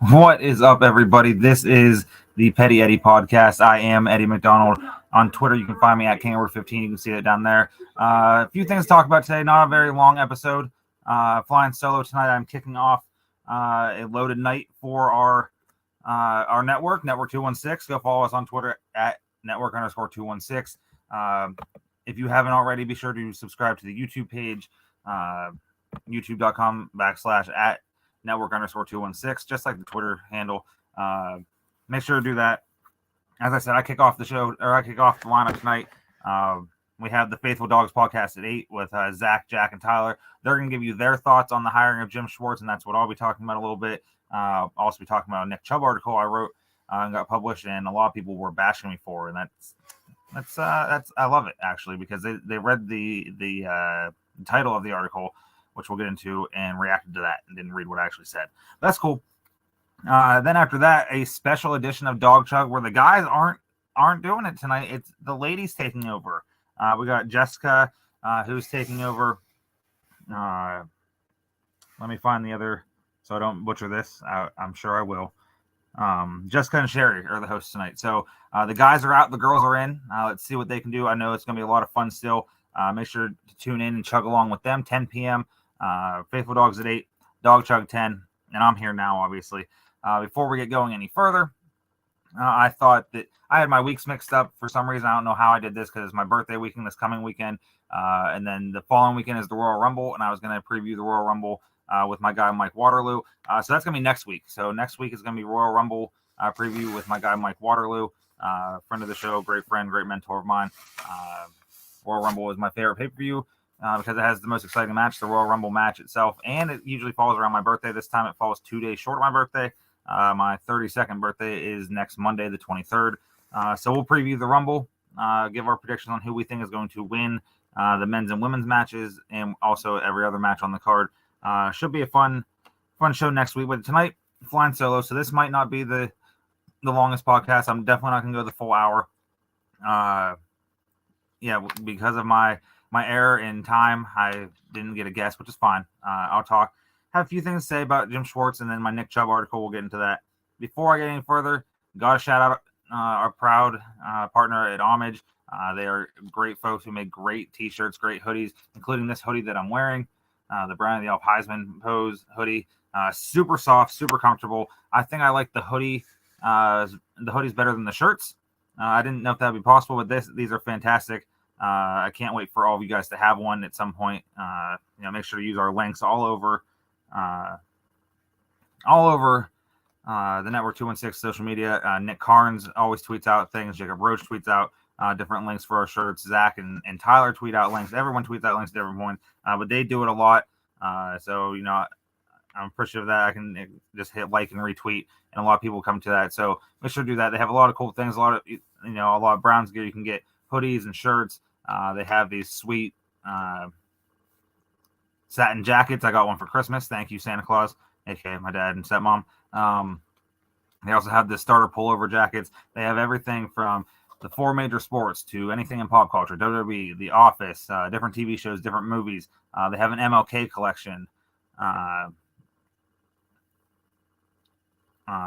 What is up, everybody? This is the Petty Eddie podcast. I am Eddie McDonald. On Twitter, you can find me at KingWord15. You can see it down there. A few things to talk about today. Not a very long episode. Flying solo tonight. I'm kicking off a loaded night for our network, Network 216. Go follow us on Twitter at Network_216. If you haven't already, be sure to subscribe to the YouTube page, youtube.com/at Network_216, just like the Twitter handle. Make sure to do that. As I said, I kick off the lineup tonight. We have the Faithful Dogs podcast at 8 with Zach, Jack, and Tyler. They're going to give you their thoughts on the hiring of Jim Schwartz, and that's what I'll be talking about a little bit. I'll also be talking about a Nick Chubb article I wrote and got published, and a lot of people were bashing me for, and that's I love it, actually, because they read the title of the article, which we'll get into, and reacted to that and didn't read what I actually said. That's cool. Then after that, a special edition of Dog Chug where the guys aren't doing it tonight. It's the ladies taking over. We got Jessica, who's taking over. Let me find the other so I don't butcher this. I'm sure I will. Jessica and Sherry are the hosts tonight. So the guys are out, the girls are in. Let's see what they can do. I know it's going to be a lot of fun still. Make sure to tune in and chug along with them. 10 p.m. Faithful Dogs at 8, Dog Chug 10, and I'm here now, obviously. Before we get going any further, I thought that I had my weeks mixed up for some reason. I don't know how I did this because it's my birthday weekend this coming weekend, and then the following weekend is the Royal Rumble, and I was going to preview the Royal Rumble with my guy Mike Waterloo. So that's going to be next week. So next week is going to be Royal Rumble preview with my guy Mike Waterloo, friend of the show, great friend, great mentor of mine. Royal Rumble is my favorite pay-per-view. Because it has the most exciting match, the Royal Rumble match itself, and it usually falls around my birthday. This time it falls 2 days short of my birthday. My 32nd birthday is next Monday, the 23rd. So we'll preview the Rumble, give our predictions on who we think is going to win the men's and women's matches, and also every other match on the card. Should be a fun show next week. But tonight, flying solo, so this might not be the longest podcast. I'm definitely not going to go the full hour. Because of my error in time, I didn't get a guest, which is fine. I'll have a few things to say about Jim Schwartz, and then my Nick Chubb article. We'll get into that. Before I get any further, got to shout out our proud partner at Homage. They are great folks who make great T-shirts, great hoodies, including this hoodie that I'm wearing, the Brian of the Elf Heisman pose hoodie. Super soft, super comfortable. I think I like the hoodie. The hoodie's better than the shirts. I didn't know if that would be possible, but these are fantastic. I can't wait for all of you guys to have one at some point. Make sure to use our links all over the Network 216 social media. Nick Carnes always tweets out things. Jacob Roach tweets out different links for our shirts. Zach and Tyler tweet out links. Everyone tweets out links at different points, but they do it a lot. So I'm appreciative of that. I can just hit like and retweet, and a lot of people come to that. So make sure to do that. They have a lot of cool things. A lot of Browns gear. You can get hoodies and shirts. They have these sweet satin jackets. I got one for Christmas. Thank you, Santa Claus, aka my dad and stepmom. They also have the starter pullover jackets. They have everything from the 4 major sports to anything in pop culture, WWE, The Office, different TV shows, different movies. They have an MLK collection.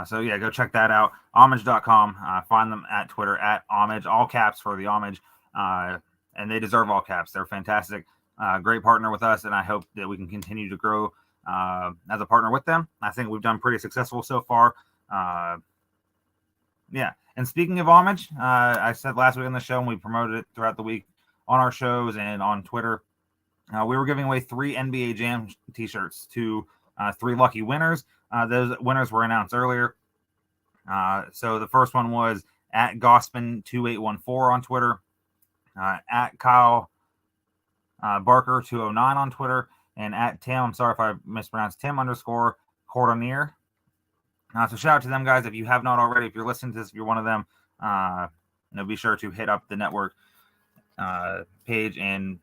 So go check that out. Homage.com. Find them at Twitter at Homage, all caps for the Homage. And they deserve all caps. They're fantastic. Great partner with us, and I hope that we can continue to grow as a partner with them. I think we've done pretty successful so far. And speaking of Homage, I said last week on the show, and we promoted it throughout the week on our shows and on Twitter. We were giving away 3 NBA Jam t-shirts to 3 lucky winners. Those winners were announced earlier. So the first one was at Gospin2814 on Twitter. At Kyle Barker 209 on Twitter, and at Tim, I'm sorry if I mispronounced, Tim_Cordonier. So shout out to them, guys. If you have not already, if you're listening to this, if you're one of them, be sure to hit up the network page and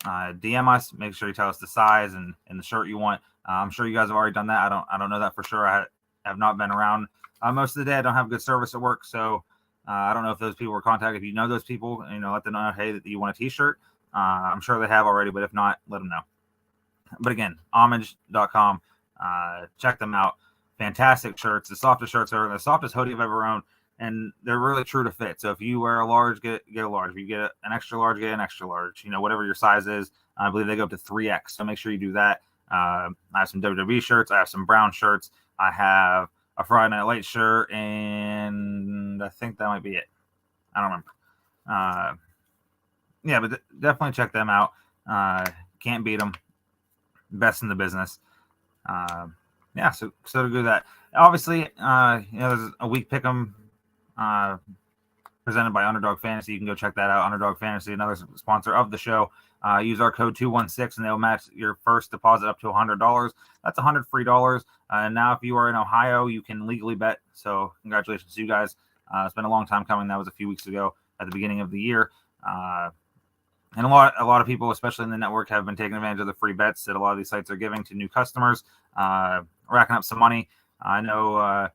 DM us. Make sure you tell us the size and the shirt you want. I'm sure you guys have already done that. I don't know that for sure. I have not been around most of the day. I don't have good service at work, so I don't know if those people were contacted. If you know those people, let them know, hey, that you want a t-shirt. I'm sure they have already, but if not, let them know. But again, homage.com. Check them out. fantastic shirts, the softest shirts ever, the softest hoodie I've ever owned, and they're really true to fit. So if you wear a large, get a large. If you get an extra large, get an extra large. Whatever your size is. I believe they go up to 3X, so make sure you do that. I have some WWE shirts. I have some Brown shirts. I have a Friday Night Lights shirt, and I think that might be it. I don't remember. Yeah, but definitely check them out. Can't beat them. Best in the business. Yeah, so to do that. Obviously, there's a week pick'em presented by Underdog Fantasy. You can go check that out. Underdog Fantasy, another sponsor of the show. Use our code 216 and they'll match your first deposit up to $100. That's $100 free dollars. And now if you are in Ohio, you can legally bet. So congratulations to you guys. It's been a long time coming. That was a few weeks ago at the beginning of the year. And a lot of people, especially in the network, have been taking advantage of the free bets that a lot of these sites are giving to new customers, racking up some money. I know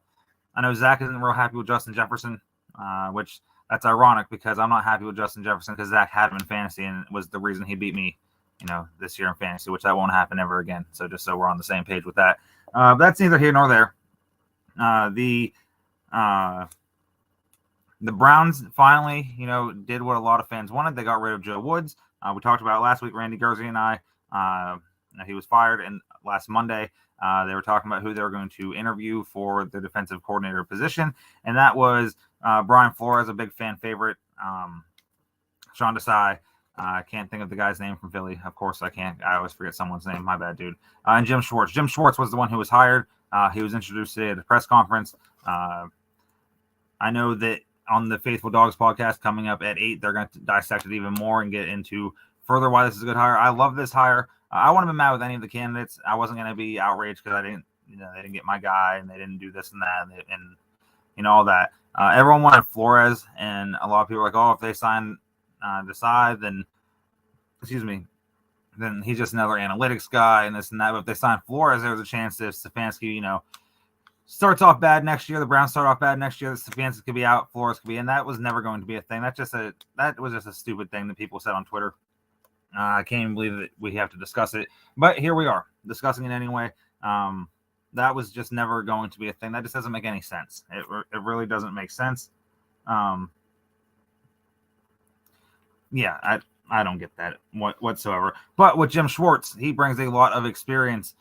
Zach isn't real happy with Justin Jefferson, which that's ironic because I'm not happy with Justin Jefferson because Zach had him in fantasy and was the reason he beat me, this year in fantasy, which that won't happen ever again. So just so we're on the same page with that. But that's neither here nor there. The Browns finally, did what a lot of fans wanted. They got rid of Joe Woods. We talked about it last week, Randy Gurzy and I. He was fired, and last Monday they were talking about who they were going to interview for the defensive coordinator position, and that was Brian Flores, a big fan favorite. Sean Desai. I can't think of the guy's name from Philly. Of course I can't. I always forget someone's name. My bad, dude. And Jim Schwartz. Jim Schwartz was the one who was hired. He was introduced today at the press conference. I know that on the Faithful Dogs podcast coming up at 8, they're going to dissect it even more and get into further why this is a good hire. I love this hire. I wouldn't have been mad with any of the candidates. I wasn't going to be outraged because they didn't get my guy and they didn't do this and that and all that. Everyone wanted Flores, and a lot of people were like, oh, if they sign Desai, then he's just another analytics guy and this and that. But if they sign Flores, there's a chance that Stefanski, starts off bad next year. The Browns start off bad next year. The Stefanski could be out. Flores could be, and that was never going to be a thing. That was just a stupid thing that people said on Twitter. I can't even believe that we have to discuss it, but here we are discussing it anyway. That was just never going to be a thing. That just doesn't make any sense. It really doesn't make sense. Yeah, I don't get that whatsoever. But with Jim Schwartz, he brings a lot of experience.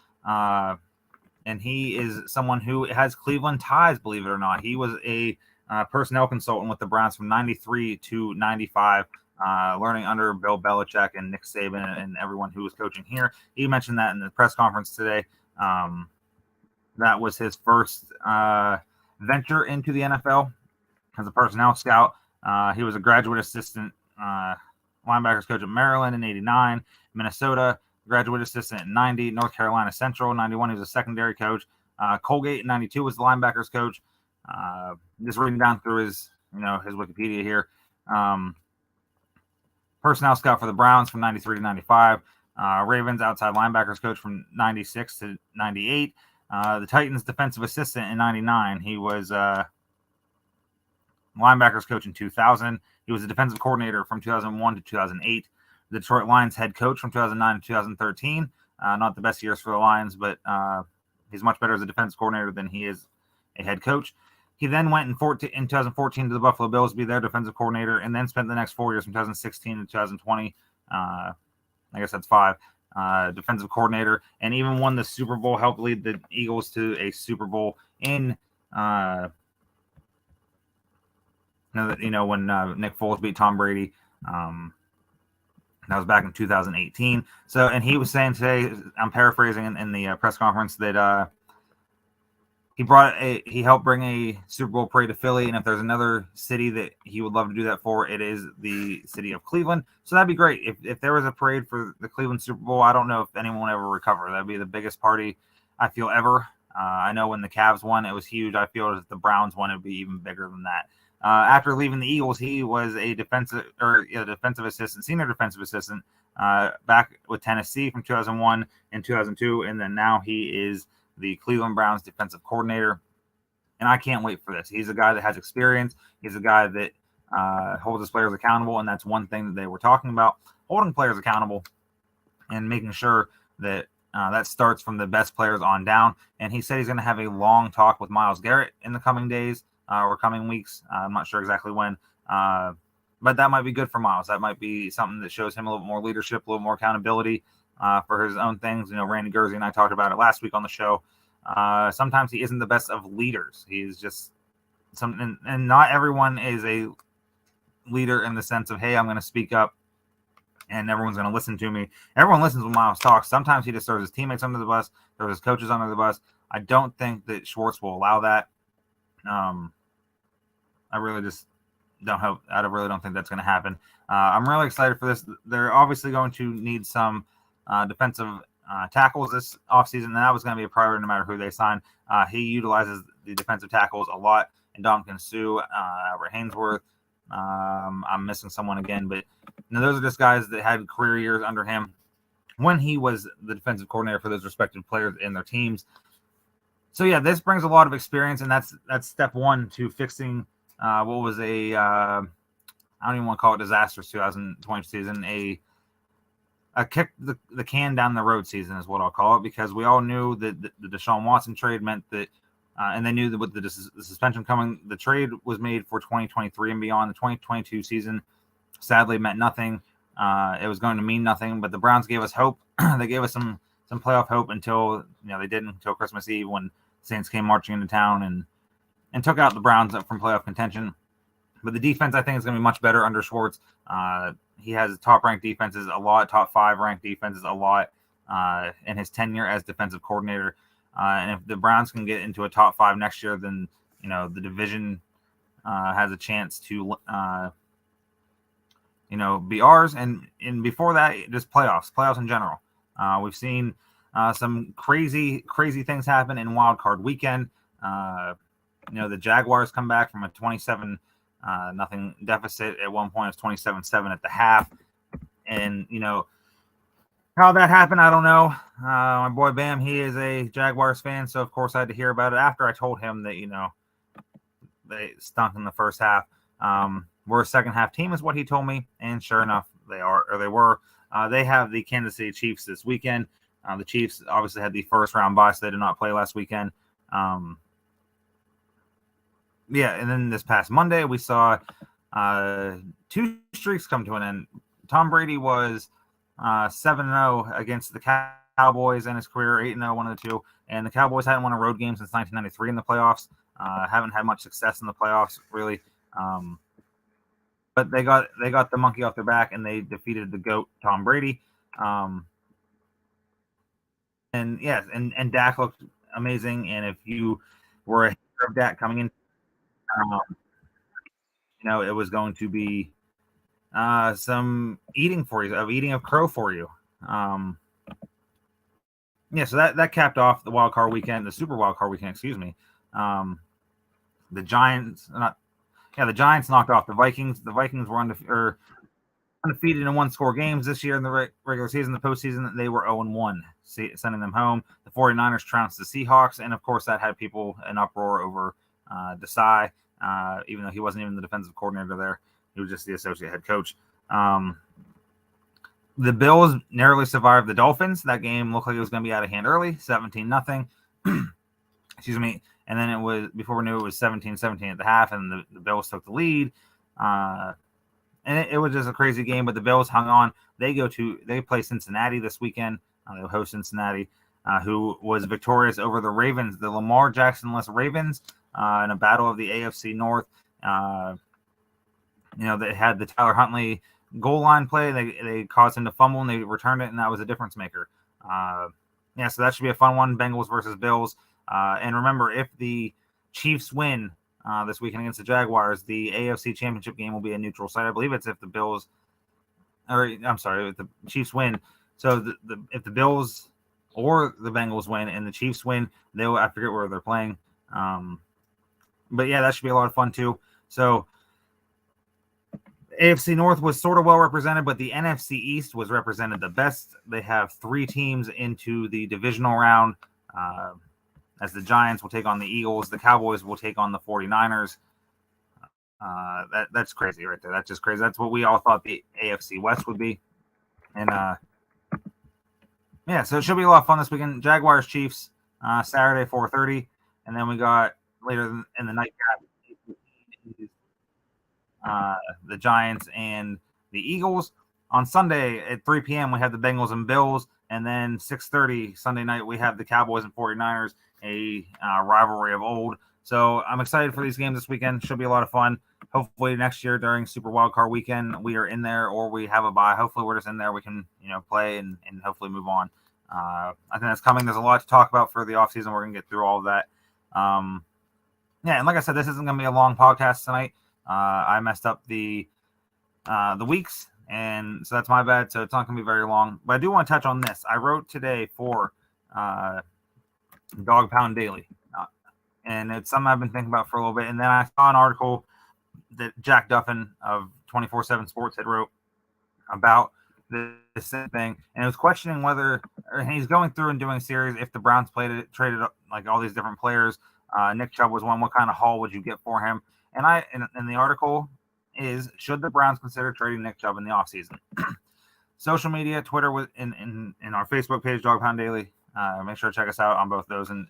And he is someone who has Cleveland ties, believe it or not. He was a personnel consultant with the Browns from 93 to 95, learning under Bill Belichick and Nick Saban and everyone who was coaching here. He mentioned that in the press conference today. That was his first venture into the NFL as a personnel scout. He was a graduate assistant linebackers coach at Maryland in 89, Minnesota, graduate assistant in 90, North Carolina Central, 91. He was a secondary coach. Colgate in 92 was the linebackers coach. Just reading down through his Wikipedia here. Personnel scout for the Browns from 93 to 95. Ravens outside linebackers coach from 96 to 98. The Titans defensive assistant in 99. He was linebackers coach in 2000. He was a defensive coordinator from 2001 to 2008. The Detroit Lions head coach from 2009 to 2013. Not the best years for the Lions, but he's much better as a defensive coordinator than he is a head coach. He then went in 2014 to the Buffalo Bills to be their defensive coordinator, and then spent the next 4 years from 2016 to 2020. I guess that's 5. Defensive coordinator, and even won the Super Bowl, helped lead the Eagles to a Super Bowl in when Nick Foles beat Tom Brady. That was back in 2018. So, and he was saying today, I'm paraphrasing in the press conference, that he helped bring a Super Bowl parade to Philly, and if there's another city that he would love to do that for, it is the city of Cleveland. So that'd be great. If there was a parade for the Cleveland Super Bowl, I don't know if anyone would ever recover. That'd be the biggest party I feel ever. I know when the Cavs won, it was huge. I feel if the Browns won, it'd be even bigger than that. After leaving the Eagles, he was a defensive assistant, senior defensive assistant, back with Tennessee from 2001 and 2002, and then now he is the Cleveland Browns defensive coordinator. And I can't wait for this. He's a guy that has experience. He's a guy that holds his players accountable, and that's one thing that they were talking about, holding players accountable and making sure that that starts from the best players on down. And he said he's going to have a long talk with Myles Garrett in the coming days or coming weeks. I'm not sure exactly when. But that might be good for Myles. That might be something that shows him a little more leadership, a little more accountability for his own things. You know, Randy Gurzy and I talked about it last week on the show. Sometimes he isn't the best of leaders. He's just something, and not everyone is a leader in the sense of, hey, I'm going to speak up and everyone's going to listen to me. Everyone listens when Myles talks. Sometimes he just throws his teammates under the bus, throws his coaches under the bus. I don't think that Schwartz will allow that. I really just don't hope. I really don't think that's going to happen. I'm really excited for this. They're obviously going to need some defensive tackles this offseason, and that was going to be a priority no matter who they sign. He utilizes the defensive tackles a lot. And Ndamukong Suh, Albert Haynesworth. I'm missing someone again, but those are just guys that had career years under him when he was the defensive coordinator for those respective players in their teams. So yeah, this brings a lot of experience, and that's step one to fixing what was I don't even want to call it disastrous 2020 season, a kick the can down the road season is what I'll call it, because we all knew that the Deshaun Watson trade meant that, and they knew that with the suspension coming, the trade was made for 2023 and beyond. The 2022 season sadly meant nothing. It was going to mean nothing, but the Browns gave us hope. They gave us some playoff hope until they didn't, until Christmas Eve when Saints came marching into town and took out the Browns from playoff contention. But the defense, I think, is going to be much better under Schwartz. He has top-ranked defenses a lot, top 5 ranked defenses a lot in his tenure as defensive coordinator. And if the Browns can get into a top 5 next year, then the division has a chance to be ours. And before that, just playoffs in general. We've seen some crazy things happen in Wild Card Weekend. The Jaguars come back from a 27 nothing deficit. At one point, it was 27-7 at the half. And, how that happened, I don't know. My boy Bam, he is a Jaguars fan, so of course I had to hear about it after I told him that, they stunk in the first half. We're a second half team is what he told me, and sure enough, they were. They have the Kansas City Chiefs this weekend. The Chiefs obviously had the first round bye, so they did not play last weekend. And then this past Monday, we saw 2 streaks come to an end. Tom Brady was 7-0 against the Cowboys in his career, 8-0, one of the two. And the Cowboys hadn't won a road game since 1993 in the playoffs. Haven't had much success in the playoffs, really. But they got the monkey off their back, and they defeated the GOAT, Tom Brady. And Dak looked amazing. And if you were a hater of Dak coming in, it was going to be some eating of crow for you. So that capped off the wild card weekend, the Super Wild Card weekend, excuse me. The Giants knocked off the Vikings. The Vikings were undefeated in 1-score games this year in the regular season. The postseason, they were 0-1, sending them home. The 49ers trounced the Seahawks, and of course that had people in uproar over Desai, even though he wasn't even the defensive coordinator there. He was just the associate head coach. The Bills narrowly survived the Dolphins. That game looked like it was going to be out of hand early, 17-0. Excuse me. And then it was, before we knew it was 17-17 at the half, and the Bills took the lead. And it was just a crazy game, but the Bills hung on. They play Cincinnati this weekend. They'll host Cincinnati, who was victorious over the Ravens, the Lamar Jackson-less Ravens, in a battle of the AFC North. They had the Tyler Huntley goal line play. They caused him to fumble, and they returned it, and that was a difference maker. So that should be a fun one, Bengals versus Bills. And remember, if the Chiefs win this weekend against the Jaguars, the AFC Championship game will be a neutral site. I believe it's if the Chiefs win. So if the Bills or the Bengals win and the Chiefs win, I forget where they're playing. But yeah, that should be a lot of fun too. So AFC North was sort of well represented, but the NFC East was represented the best. They have 3 teams into the divisional round. As the Giants will take on the Eagles, the Cowboys will take on the 49ers. That's crazy right there. That's just crazy. That's what we all thought the AFC West would be. And Yeah, so it should be a lot of fun this weekend. Jaguars Chiefs Saturday 4:30, and then we got later in the nightcap uh, the Giants and the Eagles. On Sunday at 3 p.m. we have the Bengals and Bills, and then 6:30 Sunday night we have the Cowboys and 49ers, a rivalry of old. So I'm excited for these games this weekend. Should be a lot of fun. Hopefully next year during Super Wildcard Weekend we are in there, or we have a bye. Hopefully we're just in there. We can play and hopefully move on. I think that's coming. There's a lot to talk about for the offseason. We're gonna get through all of that. Yeah, and like I said, this isn't gonna be a long podcast tonight. I messed up the weeks, and so that's my bad. So it's not going to be very long. But I do want to touch on this. I wrote today for Dog Pound Daily, and it's something I've been thinking about for a little bit. And then I saw an article that Jack Duffin of 24/7 Sports had wrote about this thing, and it was questioning whether he's going through and doing a series if the Browns traded like all these different players. Nick Chubb was one. What kind of haul would you get for him? And in the article is, should the Browns consider trading Nick Chubb in the offseason? Social media, Twitter, in our Facebook page, Dog Pound Daily. Make sure to check us out on both those, and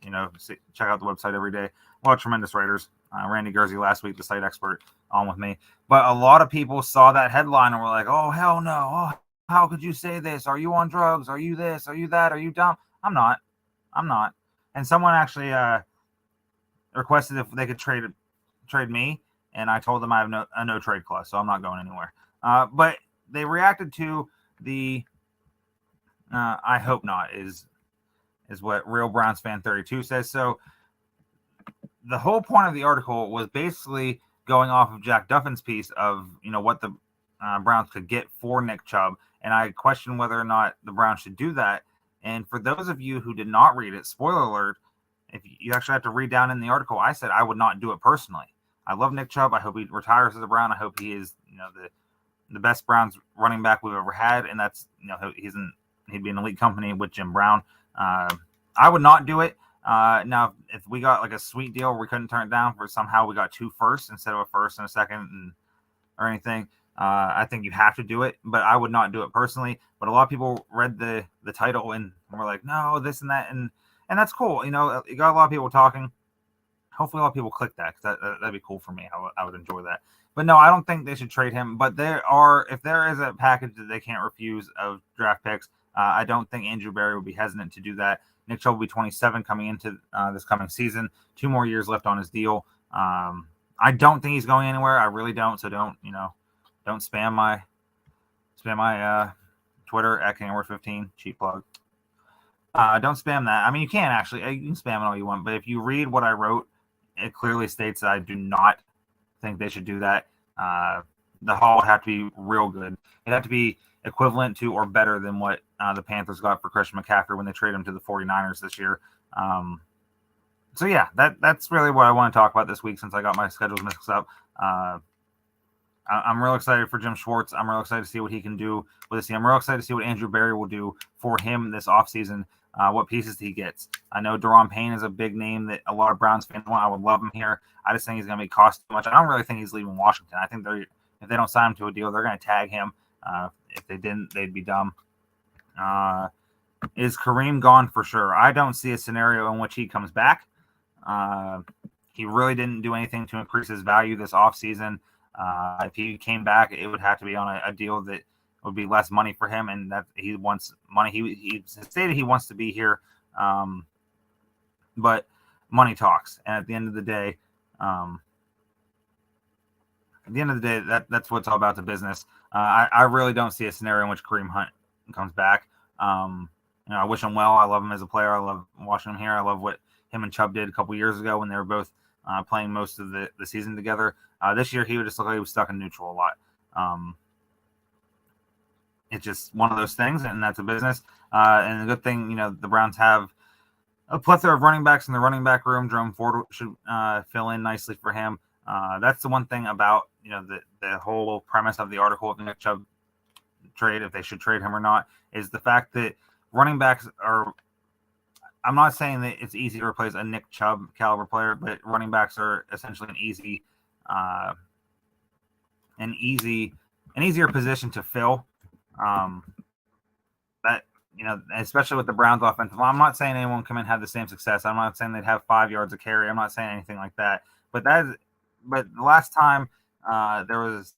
check out the website every day. A lot of tremendous writers. Randy Gersey last week, the site expert, on with me. But a lot of people saw that headline and were like, "Oh hell no! Oh, how could you say this? Are you on drugs? Are you this? Are you that? Are you dumb?" I'm not. And someone actually requested if they could trade me, and I told them I have a no trade clause, so I'm not going anywhere. But they reacted to the I hope not is what Real Browns Fan 32 says. So the whole point of the article was basically going off of Jack Duffin's piece of what the Browns could get for Nick Chubb, and I question whether or not the Browns should do that. And for those of you who did not read it, spoiler alert, if you actually have to read down in the article, I said I would not do it personally. I love Nick Chubb. I hope he retires as a Brown. I hope he is, the best Browns running back we've ever had, and that's, he'd be an elite company with Jim Brown. I would not do it. Now, if we got like a sweet deal where we couldn't turn it down for somehow we got 2 firsts instead of a first and a second or anything, I think you have to do it. But I would not do it personally. But a lot of people read the title and were like, no, this and that, and that's cool. You got a lot of people talking. Hopefully a lot of people click that, because that'd be cool for me. I would enjoy that. But no, I don't think they should trade him. But if there is a package that they can't refuse of draft picks, I don't think Andrew Berry would be hesitant to do that. Nick Chubb will be 27 coming into this coming season. 2 more years left on his deal. I don't think he's going anywhere. I really don't. So don't spam my Twitter at KingWord15. Cheap plug. Don't spam that. I mean, you can actually. You can spam it all you want. But if you read what I wrote, it clearly states that I do not think they should do that. The haul would have to be real good. It'd have to be equivalent to or better than what the Panthers got for Christian McCaffrey when they traded him to the 49ers this year. So yeah, that's really what I want to talk about this week, since I got my schedules mixed up. I'm real excited for Jim Schwartz. I'm real excited to see what he can do with this team. I'm real excited to see what Andrew Berry will do for him this offseason, what pieces he gets. I know Daron Payne is a big name that a lot of Browns fans want. I would love him here. I just think he's going to be cost too much. I don't really think he's leaving Washington. I think if they don't sign him to a deal, they're going to tag him. If they didn't, they'd be dumb. Is Kareem gone for sure? I don't see a scenario in which he comes back. He really didn't do anything to increase his value this offseason. If he came back, it would have to be on a deal that would be less money for him, and that he wants money. He stated he wants to be here, but money talks. And at the end of the day, that's what it's all about, the business. I really don't see a scenario in which Kareem Hunt comes back. I wish him well. I love him as a player. I love watching him here. I love what him and Chubb did a couple years ago when they were both playing most of the season together. This year, he would just look like he was stuck in neutral a lot. It's just one of those things, and that's a business. And the good thing, the Browns have a plethora of running backs in the running back room. Jerome Ford should fill in nicely for him. That's the one thing about the whole premise of the article of the Nick Chubb trade, if they should trade him or not, is the fact that running backs are. I'm not saying that it's easy to replace a Nick Chubb caliber player, but running backs are essentially an easier position to fill. especially with the Browns offensive line. I'm not saying anyone come in and have the same success. I'm not saying they'd have 5 yards of carry. I'm not saying anything like that. But the last time there was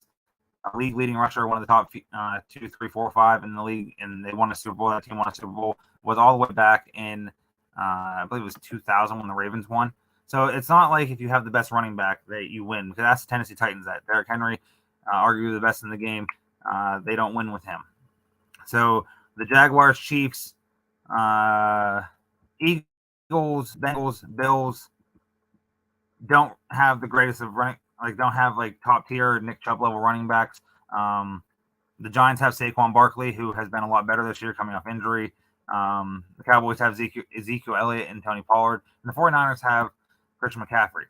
a league leading rusher, one of the top 2, 3, 4, 5 in the league, and they won a Super Bowl. That team won a Super Bowl, was all the way back in I believe it was 2000 when the Ravens won. So it's not like if you have the best running back that you win, because that's the Tennessee Titans. That Derrick Henry, arguably the best in the game, they don't win with him. So the Jaguars, Chiefs, Eagles, Bengals, Bills don't have the greatest of running, don't have top tier Nick Chubb level running backs. The Giants have Saquon Barkley, who has been a lot better this year coming off injury. The Cowboys have Ezekiel Elliott and Tony Pollard, and the 49ers have Christian McCaffrey.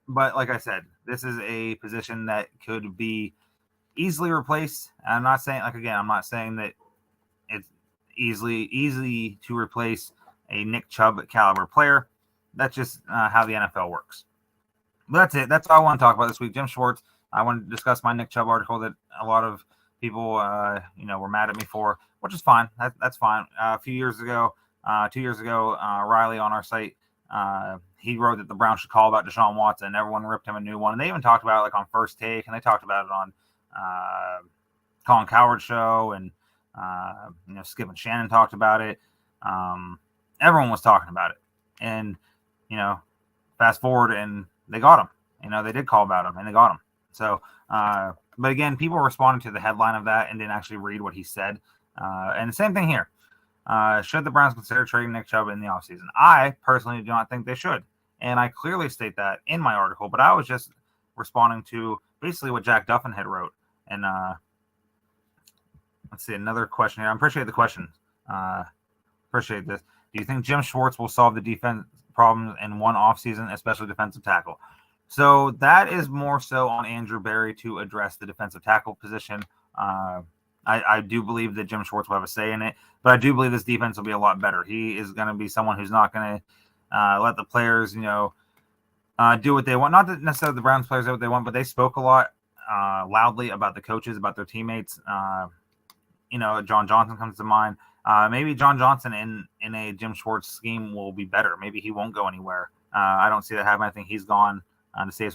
But like I said, this is a position that could be easily replaced. I'm not saying that it's easy to replace a Nick Chubb caliber player. That's just how the NFL works. But that's it. That's all I want to talk about this week. Jim Schwartz. I want to discuss my Nick Chubb article that a lot of people, were mad at me for, which is fine. That's fine. A few years ago, 2 years ago, Riley on our site, he wrote that the Browns should call about Deshaun Watson. Everyone ripped him a new one. And they even talked about it on First Take, and they talked about it on Colin Cowherd's show, and Skip and Shannon talked about it. Everyone was talking about it, and fast forward, and they got him. They did call about him, and they got him. So, but again, people responded to the headline of that and didn't actually read what he said. And the same thing here. Should the Browns consider trading Nick Chubb in the offseason? I personally do not think they should, and I clearly state that in my article. But I was just responding to basically what Jack Duffin had wrote. And let's see, another question here. I appreciate the question. Appreciate this. Do you think Jim Schwartz will solve the defense problems in one offseason, especially defensive tackle? So that is more so on Andrew Berry to address the defensive tackle position. I do believe that Jim Schwartz will have a say in it, but I do believe this defense will be a lot better. He is going to be someone who's not going to let the players, do what they want. Not that necessarily the Browns players do what they want, but they spoke a lot loudly about the coaches, about their teammates. John Johnson comes to mind. Maybe John Johnson in a Jim Schwartz scheme will be better. Maybe he won't go anywhere. I don't see that happening. I think he's gone to save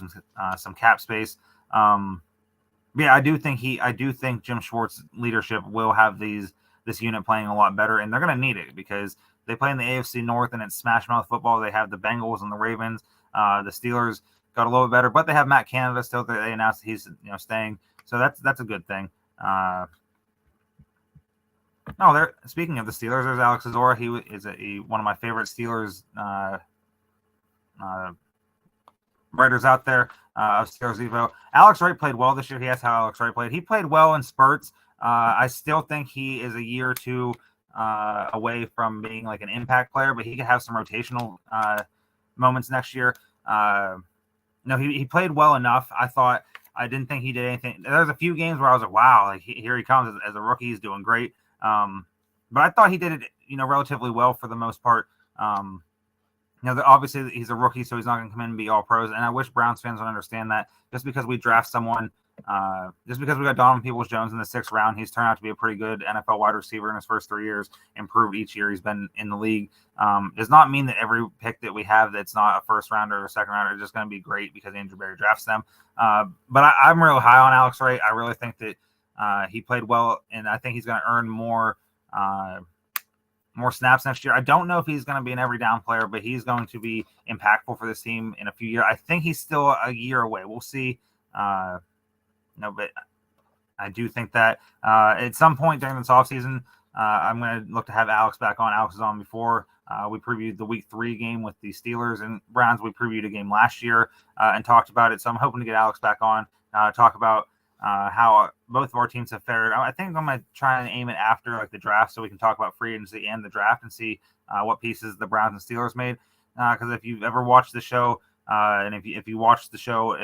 some cap space. I do think Jim Schwartz leadership will have this unit playing a lot better, and they're going to need it because they play in the AFC North and it's smash mouth football. They have the Bengals and the Ravens. The Steelers got a little bit better, but they have Matt Canada still. They announced that he's staying, so that's a good thing. Speaking of the Steelers, there's Alex Azora. He is one of my favorite Steelers writers out there of Steelers Evo. Alex Wright played well this year. He asked how Alex Wright played. He played well in spurts. I still think he is a year or two away from being like an impact player, but he could have some rotational moments next year. He played well enough. I didn't think he did anything. There's a few games where I was like, wow, here he comes as a rookie. He's doing great. But I thought he did it, relatively well for the most part. Obviously he's a rookie, so he's not going to come in and be all pros. And I wish Browns fans would understand that just because we draft someone, just because we got Donovan Peoples-Jones in the 6th round, he's turned out to be a pretty good NFL wide receiver in his first 3 years, improved each year he's been in the league. Does not mean that every pick that we have that's not a first rounder or a second rounder is just going to be great because Andrew Berry drafts them. But I'm real high on Alex Wright. I really think that he played well, and I think he's going to earn more snaps next year. I don't know if he's going to be an every down player, but he's going to be impactful for this team in a few years. I think he's still a year away. We'll see. But I do think that at some point during this offseason, I'm going to look to have Alex back on. Alex was on before. We previewed the week 3 game with the Steelers and Browns. We previewed a game last year and talked about it. So I'm hoping to get Alex back on, talk about how both of our teams have fared. I think I'm going to try and aim it after the draft so we can talk about free agency and the draft and see what pieces the Browns and Steelers made. Because if you've ever watched the show, and if you watched the show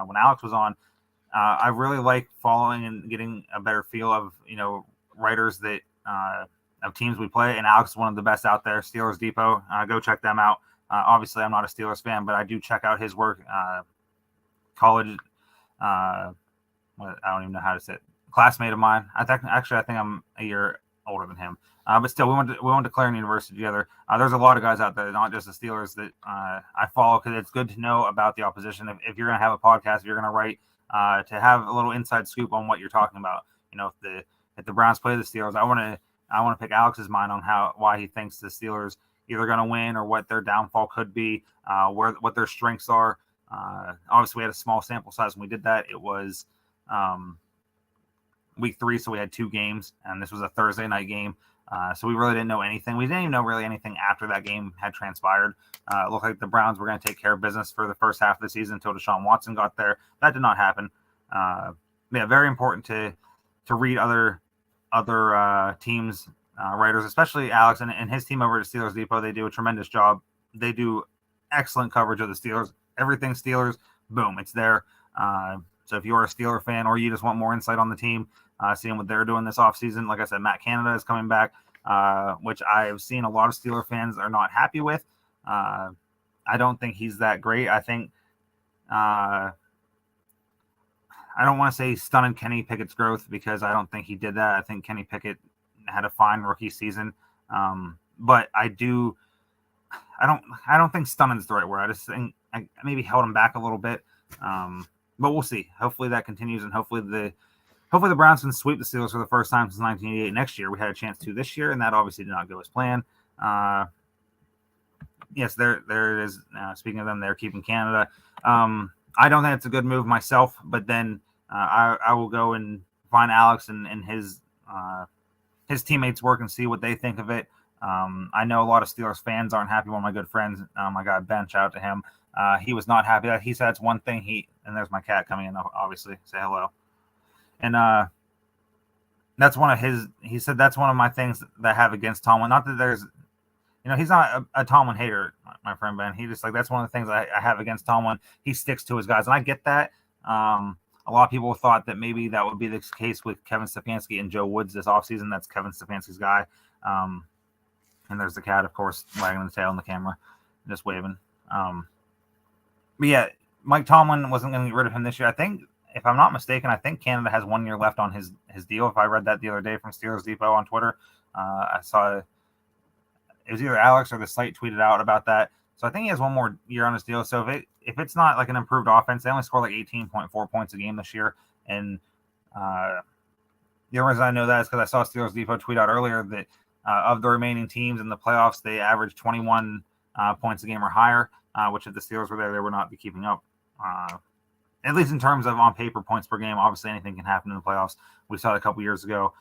when Alex was on, I really like following and getting a better feel of writers that of teams we play, and Alex is one of the best out there. Steelers Depot, go check them out. Obviously, I'm not a Steelers fan, but I do check out his work. College, I don't even know how to say it. Classmate of mine. I think I'm a year older than him. But still, we went to Clarion University together. There's a lot of guys out there, not just the Steelers, that I follow because it's good to know about the opposition. If you're going to have a podcast, if you're going to write, to have a little inside scoop on what you're talking about. If the Browns play the Steelers, I want to pick Alex's mind on why he thinks the Steelers either going to win or what their downfall could be, what their strengths are. Obviously, we had a small sample size when we did that. It was week 3, so we had 2 games, and this was a Thursday night game. So we really didn't know anything. We didn't even know really anything after that game had transpired. It looked like the Browns were going to take care of business for the first half of the season until Deshaun Watson got there. That did not happen. Very important to read other teams' writers, especially Alex and his team over at Steelers Depot. They do a tremendous job. They do excellent coverage of the Steelers. Everything Steelers, boom, it's there. So if you're a Steeler fan or you just want more insight on the team, seeing what they're doing this offseason, like I said, Matt Canada is coming back, which I've seen a lot of Steeler fans are not happy with. I don't think he's that great. I think I don't want to say stunted Kenny Pickett's growth because I don't think he did that. I think Kenny Pickett had a fine rookie season, but I don't think stunted is the right word. I just think I maybe held him back a little bit, but we'll see. Hopefully that continues, and hopefully the Browns can sweep the Steelers for the first time since 1988 next year. We had a chance to this year, and that obviously did not go as planned. Yes, there it is. Speaking of them, they're keeping Canada. I don't think it's a good move myself, but then I will go and find Alex and his teammates' work and see what they think of it. I know a lot of Steelers fans aren't happy. One of my good friends, my guy Ben, shout out to him. He was not happy. He said it's one thing and there's my cat coming in, obviously, say hello. And that's one of he said that's one of my things that I have against Tomlin. Not that there's, he's not a Tomlin hater, my friend Ben. He just that's one of the things I have against Tomlin. He sticks to his guys. And I get that. A lot of people thought that maybe that would be the case with Kevin Stefanski and Joe Woods this offseason. That's Kevin Stefanski's guy. And there's the cat, of course, wagging the tail in the camera, just waving. But yeah, Mike Tomlin wasn't going to get rid of him this year. I think, if I'm not mistaken, I think Canada has 1 year left on his deal. If I read that the other day from Steelers Depot on Twitter, I saw it was either Alex or the site tweeted out about that. So I think he has 1 more year on his deal. So if it's not like an improved offense, they only score like 18.4 points a game this year. And the only reason I know that is because I saw Steelers Depot tweet out earlier that of the remaining teams in the playoffs, they average 21 points a game or higher, which if the Steelers were there, they would not be keeping up. At least in terms of on paper points per game. Obviously, anything can happen in the playoffs. We saw it a couple years ago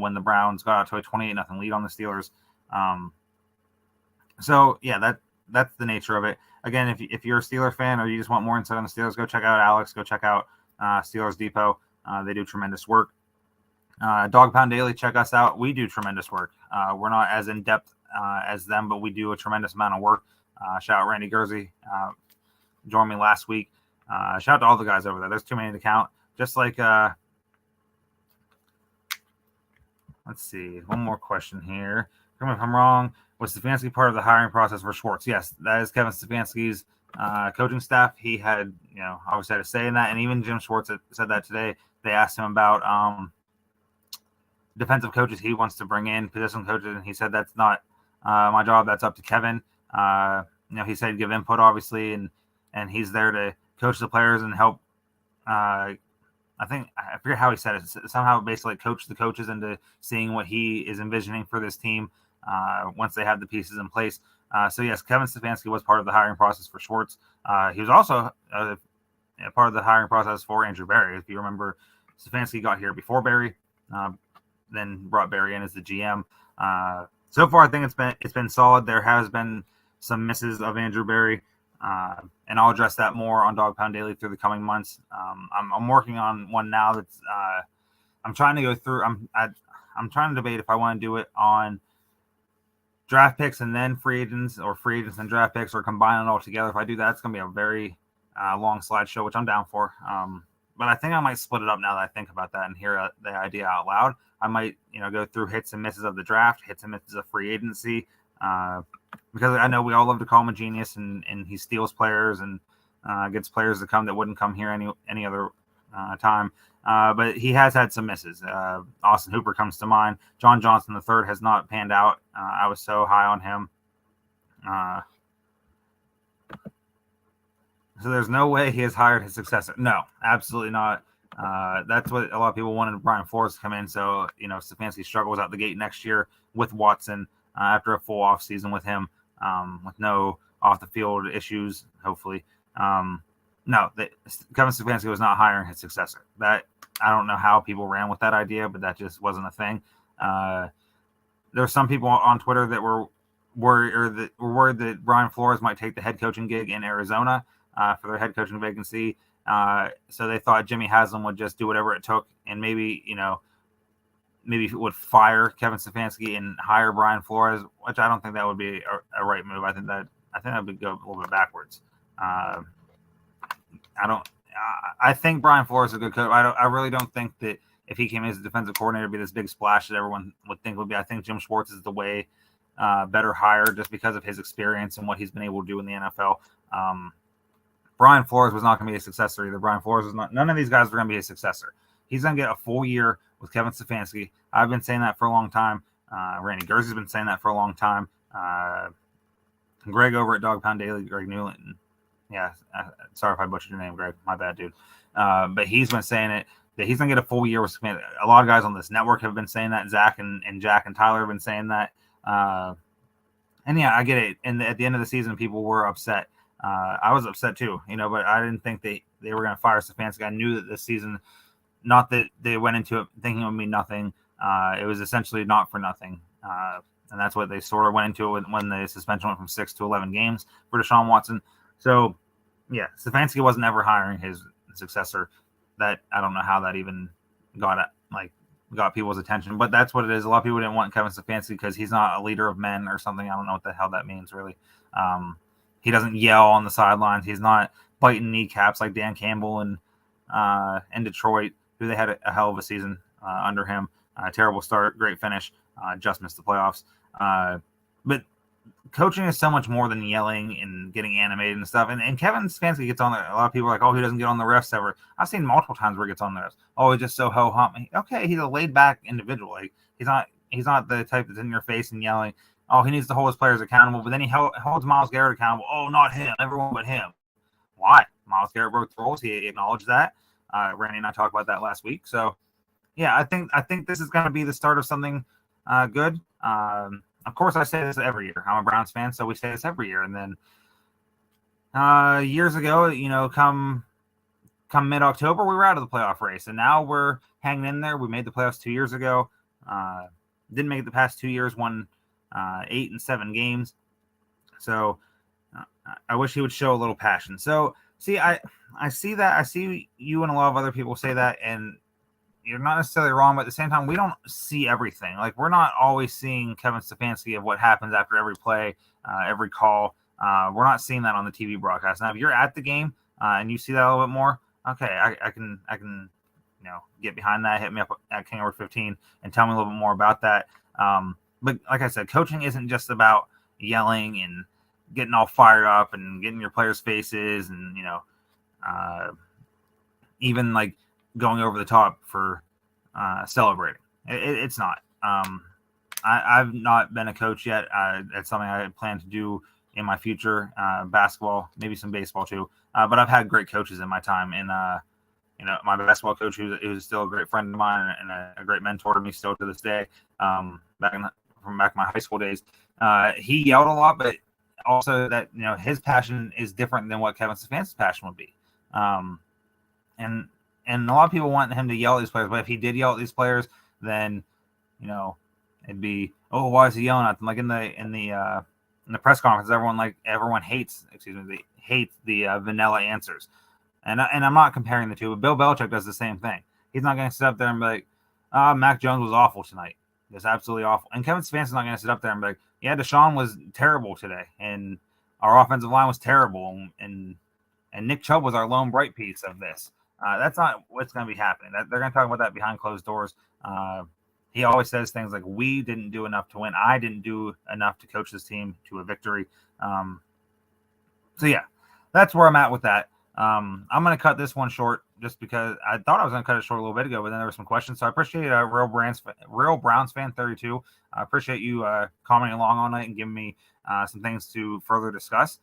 when the Browns got out to a 28-0 lead on the Steelers. So yeah, that's the nature of it. Again, if you're a Steeler fan or you just want more insight on the Steelers, go check out Alex. Go check out Steelers Depot. They do tremendous work. Dog Pound Daily, check us out. We do tremendous work. We're not as in depth as them, but we do a tremendous amount of work. Shout out Randy Gursey, joined me last week. Shout out to all the guys over there. There's too many to count. Just like, let's see, one more question here. Correct me if I'm wrong. Was Stefanski part of the hiring process for Schwartz? Yes, that is Kevin Stefanski's coaching staff. He had, obviously had a say in that, and even Jim Schwartz said that today. They asked him about defensive coaches he wants to bring in, position coaches, and he said that's not my job. That's up to Kevin. He said give input, obviously, and he's there to coach the players and help. I forget how he said it. Somehow, basically, coach the coaches into seeing what he is envisioning for this team once they have the pieces in place. So yes, Kevin Stefanski was part of the hiring process for Schwartz. He was also part of the hiring process for Andrew Berry. If you remember, Stefanski got here before Berry, then brought Berry in as the GM. So far, I think it's been solid. There has been some misses of Andrew Berry, and I'll address that more on Dog Pound Daily through the coming months. I'm working on one now that's I'm trying to go through. I'm trying to debate if I want to do it on draft picks and then free agents, or free agents and draft picks, or combine it all together. If I do that, it's going to be a very long slideshow, which I'm down for. But I think I might split it up now that I think about that and hear the idea out loud. I might, go through hits and misses of the draft, hits and misses of free agency, because I know we all love to call him a genius, and he steals players and gets players to come that wouldn't come here any other time. But he has had some misses. Austin Hooper comes to mind. John Johnson III has not panned out. I was so high on him. So there's no way he has hired his successor. No, absolutely not. That's what a lot of people wanted Brian Flores to come in. So, Stefanski struggles out the gate next year with Watson after a full off season with him, with no off the field issues, hopefully. No, Kevin Stefanski was not hiring his successor. That I don't know how people ran with that idea, but that just wasn't a thing. There were some people on Twitter that were worried that Brian Flores might take the head coaching gig in Arizona for their head coaching vacancy. So they thought Jimmy Haslam would just do whatever it took, and maybe would fire Kevin Stefanski and hire Brian Flores, which I don't think that would be a right move. I think that would go a little bit backwards. I think Brian Flores is a good coach. I really don't think that if he came in as a defensive coordinator, it'd be this big splash that everyone would think would be. I think Jim Schwartz is the way better hire just because of his experience and what he's been able to do in the NFL. Brian Flores was not going to be a successor either. Brian Flores was not. None of these guys were going to be a successor. He's going to get a full year with Kevin Stefanski. I've been saying that for a long time. Randy Gersey's been saying that for a long time. Greg over at Dog Pound Daily, Greg Newland. Yeah, sorry if I butchered your name, Greg. My bad, dude. But he's been saying it, that he's going to get a full year with Stefanski. A lot of guys on this network have been saying that. Zach and Jack and Tyler have been saying that. And yeah, I get it. And at the end of the season, people were upset. I was upset too, but I didn't think they were going to fire Stefanski. I knew that this season, not that they went into it thinking it would mean nothing. It was essentially not for nothing. And that's what they sort of went into it when the suspension went from 6 to 11 games for Deshaun Watson. So, yeah, Stefanski wasn't ever hiring his successor. That I don't know how that even got people's attention, but that's what it is. A lot of people didn't want Kevin Stefanski because he's not a leader of men or something. I don't know what the hell that means, really. He doesn't yell on the sidelines. He's not biting kneecaps like Dan Campbell in Detroit, who they had a hell of a season under him. Terrible start, great finish. Just missed the playoffs. But coaching is so much more than yelling and getting animated and stuff. And Kevin Stefanski gets on there. A lot of people are like, oh, he doesn't get on the refs ever. I've seen multiple times where he gets on the refs. Oh, he's just so ho-hum. Okay, he's a laid-back individual. Like he's not the type that's in your face and yelling. Oh, he needs to hold his players accountable, but then he holds Myles Garrett accountable. Oh, not him. Everyone but him. Why? Myles Garrett broke the rules. He acknowledged that. Randy and I talked about that last week. So, yeah, I think this is going to be the start of something good. Of course, I say this every year. I'm a Browns fan, so we say this every year. And then years ago, come mid-October, we were out of the playoff race, and now we're hanging in there. We made the playoffs 2 years ago. Didn't make it the past 2 years. Won 8 and 7 games. So I wish he would show a little passion. So see, I see that. I see you and a lot of other people say that, and you're not necessarily wrong, but at the same time, we don't see everything. Like we're not always seeing Kevin Stefanski of what happens after every play, every call. We're not seeing that on the TV broadcast. Now, if you're at the game and you see that a little bit more, okay, I can get behind that. Hit me up at King 15 and tell me a little bit more about that. But like I said, coaching isn't just about yelling and getting all fired up and getting your players' faces and, even like going over the top for celebrating. It's not. I've not been a coach yet. It's something I plan to do in my future, basketball, maybe some baseball too. But I've had great coaches in my time. And, my basketball coach, who's still a great friend of mine and a great mentor to me still to this day, back in my high school days. He yelled a lot, but also that, his passion is different than what Kevin Stefanski's passion would be. And a lot of people want him to yell at these players, but if he did yell at these players, then, it'd be, oh, why is he yelling at them? Like in the press conference, everyone hates the vanilla answers. And I'm not comparing the two, but Bill Belichick does the same thing. He's not going to sit up there and be like, Mac Jones was awful tonight. It's absolutely awful. And Kevin Stefanski's not going to sit up there and be like, yeah, Deshaun was terrible today, and our offensive line was terrible, and Nick Chubb was our lone bright piece of this. That's not what's going to be happening. They're going to talk about that behind closed doors. He always says things like, we didn't do enough to win. I didn't do enough to coach this team to a victory. So, yeah, that's where I'm at with that. I'm going to cut this one short. just because I thought I was going to cut it short a little bit ago, but then there were some questions. So I appreciate Real Browns fan 32. I appreciate you commenting along all night and giving me some things to further discuss.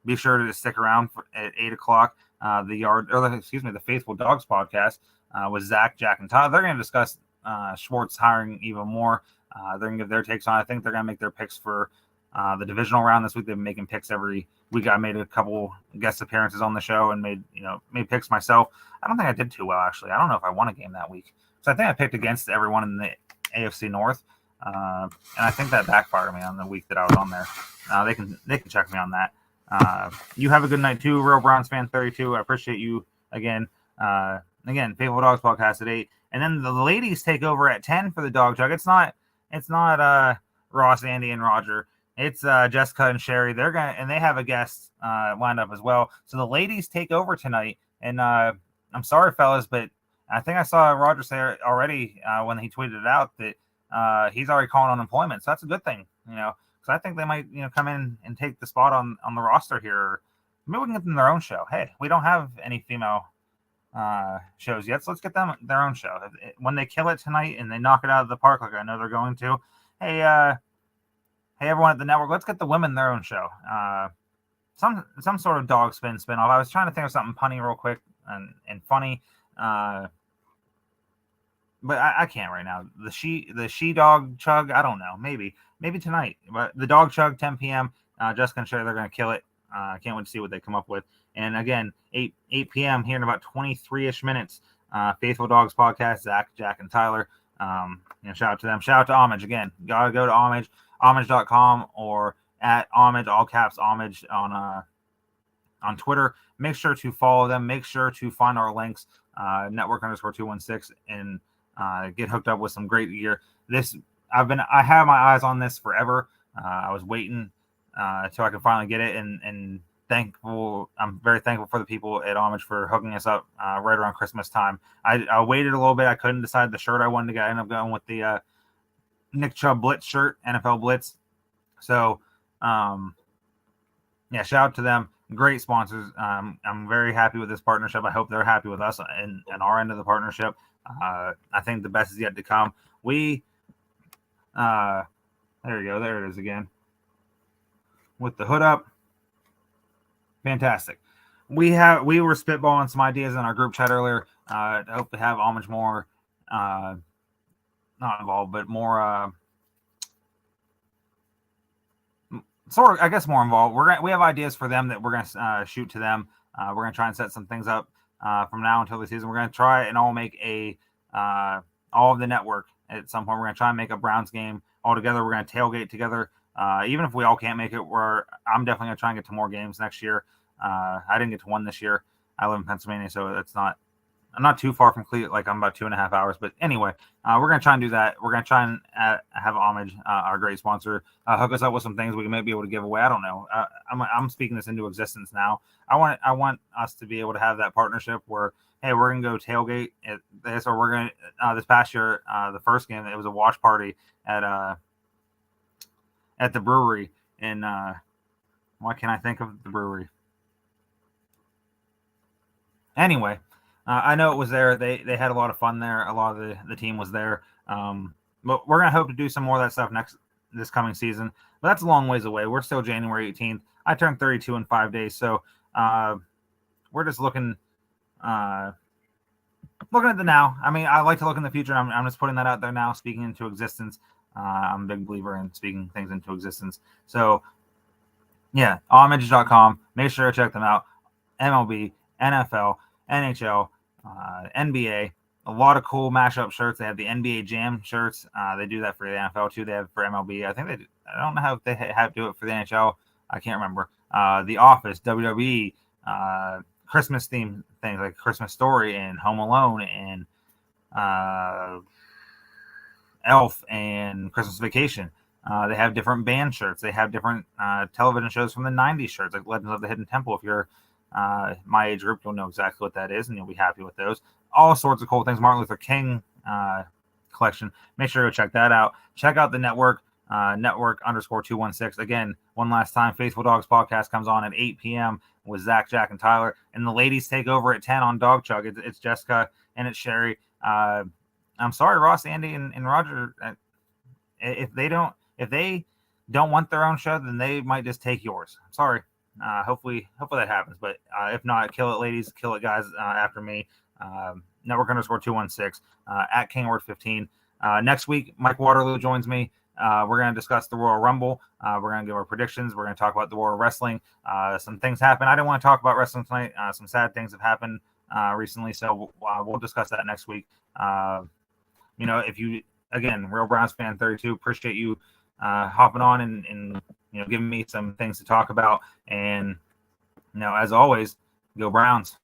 Be sure to stick around at 8 o'clock. The Faithful Dogs podcast with Zach, Jack, and Todd. They're going to discuss Schwartz hiring even more. They're going to give their takes on it. I think they're going to make their picks for the divisional round this week. They've been making picks every week. I made a couple guest appearances on the show and made picks myself. I don't think I did too well, actually. I don't know if I won a game that week. So I think I picked against everyone in the AFC North. And I think that backfired me on the week that I was on there. They can check me on that. You have a good night too, Real Browns fan 32. I appreciate you again. Faithful Dogs podcast at 8. And then the ladies take over at 10 for the dog jug. It's not Ross, Andy, and Roger. It's Jessica and Sherry. They have a guest lined up as well. So the ladies take over tonight. And I'm sorry, fellas, but I think I saw Roger say already when he tweeted it out that he's already calling unemployment. So that's a good thing, because I think they might come in and take the spot on the roster here. Maybe we can get them their own show. Hey, we don't have any female shows yet, so let's get them their own show. When they kill it tonight and they knock it out of the park like I know they're going to, hey everyone at the network, let's get the women their own show. Some sort of dog spin-off. I was trying to think of something punny real quick and funny, but I can't right now. The she dog chug, I don't know, maybe tonight, but the dog chug 10 p.m. Jessica and Sherry, they're going to kill it. I can't wait to see what they come up with. And again, 8 p.m. here in about 23-ish minutes. Faithful Dogs podcast, Zach, Jack, and Tyler. Shout out to them. Shout out to Homage again. Gotta go to Homage, homage.com or at Homage, all caps Homage on Twitter. Make sure to follow them. Make sure to find our links, network_216, and get hooked up with some great gear. I have my eyes on this forever. I was waiting until I could finally get it, and I'm very thankful for the people at Homage for hooking us up right around Christmas time. I waited a little bit. I couldn't decide the shirt I wanted to get. I ended up going with the Nick Chubb Blitz shirt, NFL Blitz. So, shout out to them. Great sponsors. I'm very happy with this partnership. I hope they're happy with us and our end of the partnership. I think the best is yet to come. There you go. There it is again. With the hood up. Fantastic. We were spitballing some ideas in our group chat earlier. I hope to have Homage more not involved, but more sort of, I guess, more involved. We have ideas for them that we're gonna shoot to them. We're gonna try and set some things up from now until the season. We're gonna try and all make all of the network at some point. We're gonna try and make a Browns game all together. We're gonna tailgate together. Even if we all can't make it, I'm definitely gonna try and get to more games next year. I didn't get to one this year. I live in Pennsylvania, so I'm not too far from Cleveland. Like, I'm about 2.5 hours. But anyway, we're gonna try and do that. We're gonna try and have Homage, our great sponsor, hook us up with some things we might be able to give away. I don't know. I'm speaking this into existence now. I want us to be able to have that partnership where, hey, we're gonna go tailgate at this, or we're gonna this past year, the first game, it was a watch party at the brewery in why can't I think of the brewery? Anyway, I know it was there. They had a lot of fun there. A lot of the team was there. But we're gonna hope to do some more of that stuff this coming season. But that's a long ways away. We're still January 18th. I turned 32 in 5 days, so we're just looking at the now. I mean, I like to look in the future. I'm just putting that out there now, speaking into existence. I'm a big believer in speaking things into existence. So, yeah, homage.com. Make sure to check them out. MLB, NFL, NHL, NBA. A lot of cool mashup shirts. They have the NBA Jam shirts. They do that for the NFL too. They have for MLB. I think I don't know how they have to do it for the NHL. I can't remember. The Office, WWE, Christmas theme things like Christmas Story and Home Alone and Elf and Christmas Vacation. They have different band shirts. They have different television shows from the 90s shirts, like Legends of the Hidden Temple. If you're my age group, you'll know exactly what that is, and you'll be happy with those. All sorts of cool things. Martin Luther King collection. Make sure to check that out. Check out the network. Network _216. Again, one last time, Faithful Dogs podcast comes on at 8 p.m. with Zach, Jack, and Tyler. And the ladies take over at 10 on Dog Chug. It's Jessica and it's Sherry. I'm sorry, Ross, Andy, and Roger. If they don't want their own show, then they might just take yours. I'm sorry. Hopefully that happens. But if not, kill it, ladies. Kill it, guys. After me. Network _216 at KingWord15. Next week, Mike Waterloo joins me. We're going to discuss the Royal Rumble. We're going to give our predictions. We're going to talk about the Royal Wrestling. Some things happen. I didn't want to talk about wrestling tonight. Some sad things have happened recently, so we'll discuss that next week. If you, again, Real Browns fan 32, appreciate you hopping on and giving me some things to talk about. And as always, go Browns.